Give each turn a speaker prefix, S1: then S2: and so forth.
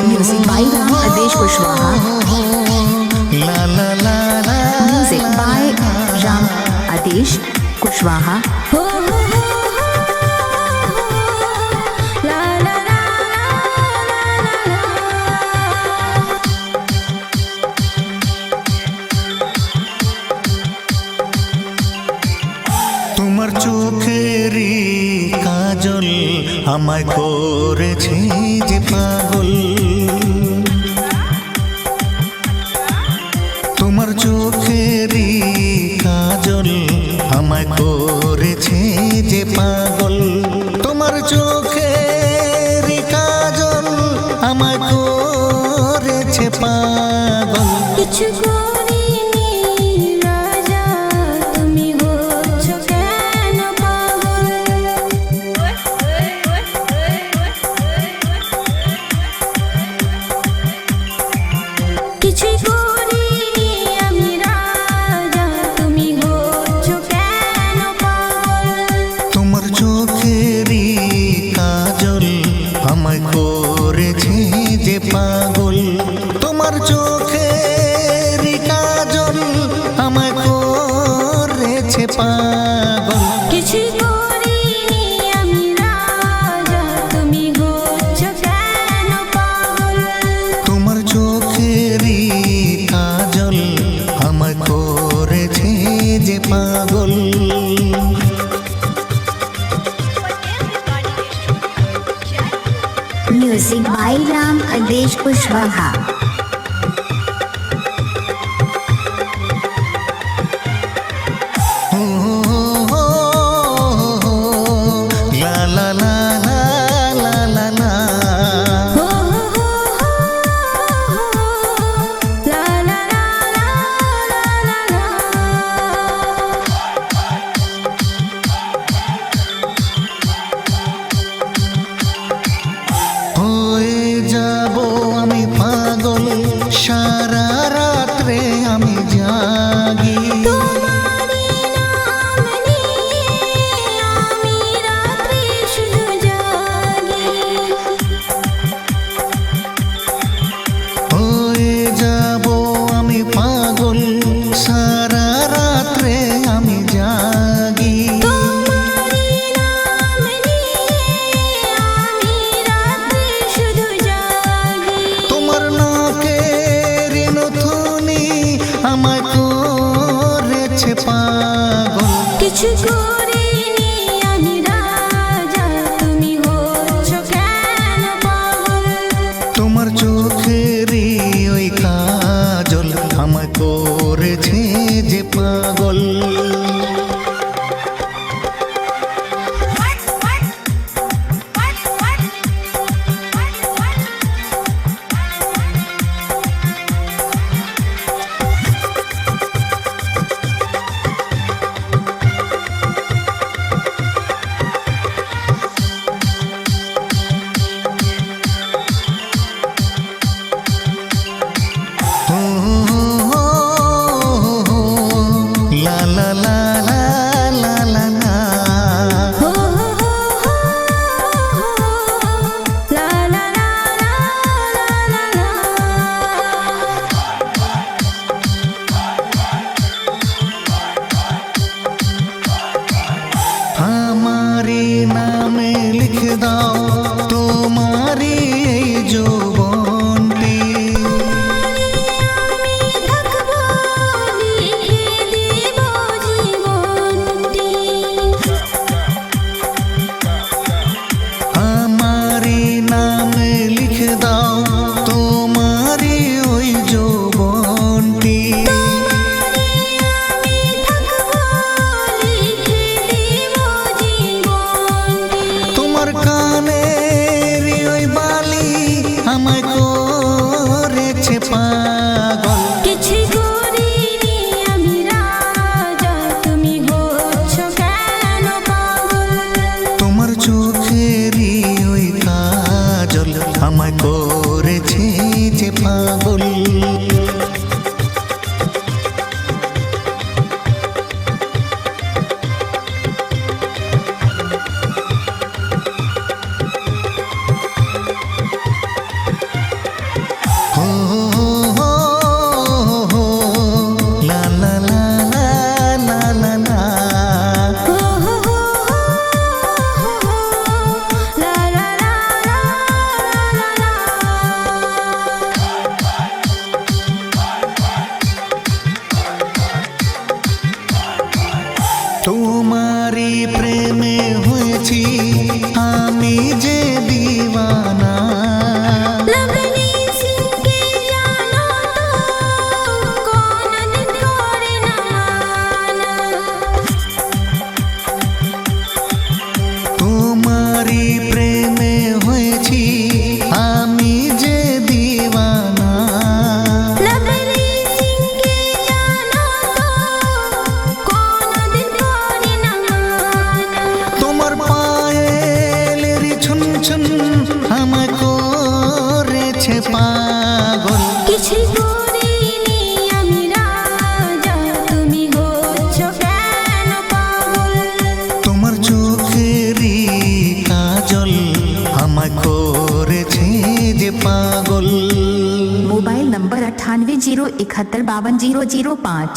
S1: Music by Adesh Kushwaha. Music by Ram Adesh Kushwaha.
S2: তোমার চোখেরই কাজল আমায় করেছে যে পাগল। তোমার চোখেরই কাজল আমায় করেছে যে পাগল। তোমার চোখেরই কাজল আমায় করেছে পাগল।
S3: কিছু করিনি রাজা, তুমি হচ্ছো কেন পাগল? কিছু করিনি আমি রাজা, তুমি হচ্ছো কেন পাগল?
S2: তোমার চোখেরই কাজল আমায় করেছে যে পাগল। তোমার চোখেরই কাজল আমায় করেছে পাগল।
S3: কিছু করিনি আমি রাজা, তুমি হচ্ছো কেন পাগল?
S2: তোমার চোখেরই কাজল আমায় করেছে যে পাগল।
S1: Music by Ram Adesh Kushwaha.
S2: লা লা লা লা লা লা লা।
S3: লা লা লা লা লা লা।
S2: হয়ে যাব আমি পাগল, সারা রাত্রে আমি জাগি।
S3: তোমারি নাম নিয়ে আমি রাত্রে শুধু জাগি।
S2: হয়ে যাব আমি পাগল, সারা রাত্রে আমি জাগি।
S3: তোমারি নাম নিয়ে আমি রাত্রে শুধু জাগি।
S2: তোমার নাকের নথুনি আমায় করেছে পাগল।
S3: কিছু করিনি আমি রাজা, তুমি হচ্ছো কেন পাগল?
S2: তোমার চোখেরই ওই কাজল আমায় করেছে যে পাগল। লা লা লা লা লা লা লা।
S3: লা লা লা লা লা লা।
S2: हमारी नामे लिख दाओ तुम्हारी এই যৌবনটি।
S3: আমি থাকবো লিখে দেব জীবনটি।
S2: हमारी नामे लिख दाओ तुम्हारी ওই যৌবনটি।
S3: আমি থাকবো লিখে দেব জীবনটি।
S2: তোমার কানে যে দিওয়ানা।
S3: लवली सिंह के जानो तो कौन दिन करे न माना।
S2: তোমারি প্রেমে হয়েছি আমি যে দিওয়ানা।
S3: लवली सिंह के जानो तो कौन दिन करे न माना।
S2: তোমার পায়েলের ছুন ছুন আমায় করেছে পাগল।
S3: কিছুই করিনি আমি রাজা, তুমি হচ্ছ কেন পাগল।
S2: তোমার চোখেরই কাজল আমায় করেছে যে পাগল।
S1: Mobile number 9801751005।